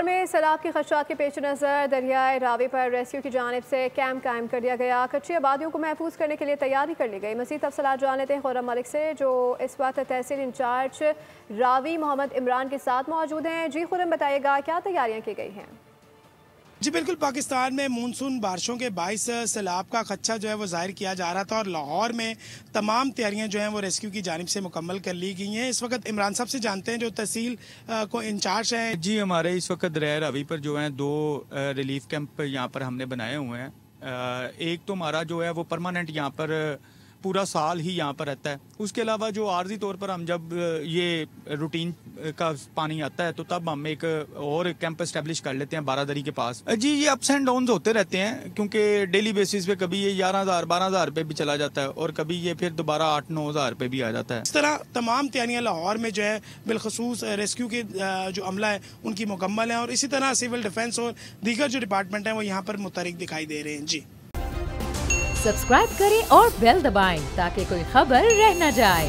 में सैलाब की खदशात के पेश नज़र दरियाए रावी पर रेस्क्यू की जानिब से कैंप कायम कर दिया गया। कच्ची आबादियों को महफूज करने के लिए तैयारी कर ली गई। मज़ीद तफसीलात जान लेते हैं खुर्रम मलिक से, जो इस वक्त तहसील इंचार्ज रावी मोहम्मद इमरान के साथ मौजूद हैं। जी खुर्रम, बताइएगा क्या तैयारियाँ की गई हैं? जी बिल्कुल, पाकिस्तान में मानसून बारिशों के बाइस सैलाब का खदशा जो है वो जाहिर किया जा रहा था और लाहौर में तमाम तैयारियां जो हैं वो रेस्क्यू की जानिब से मुकम्मल कर ली गई हैं। इस वक्त इमरान साहब से जानते हैं जो तहसील को इंचार्ज हैं। जी, हमारे इस वक्त दरिया रावी पर जो है 2 रिलीफ कैंप यहाँ पर हमने बनाए हुए हैं। एक तो हमारा जो है वो परमानेंट यहाँ पर पूरा साल ही यहाँ पर रहता है। उसके अलावा जो आर्जी तौर पर हम जब ये रूटीन का पानी आता है तो तब हम एक और कैंप एस्टेब्लिश कर लेते हैं बारादरी के पास। जी, ये अप्स एंड डाउन्स होते रहते हैं क्योंकि डेली बेसिस पे कभी ये 11,000 12,000 रुपये भी चला जाता है और कभी ये फिर दोबारा 8-9 हज़ार रुपये भी आ जाता है। इस तरह तमाम तैयारियाँ लाहौर में जो है बिलखसूस रेस्क्यू के जो अमला है उनकी मुकम्मल है और इसी तरह सिविल डिफेंस और दीगर जो डिपार्टमेंट हैं वो यहाँ पर मुतहरिक दिखाई दे रहे हैं। जी, सब्सक्राइब करें और बेल दबाएं ताकि कोई खबर रह न जाए।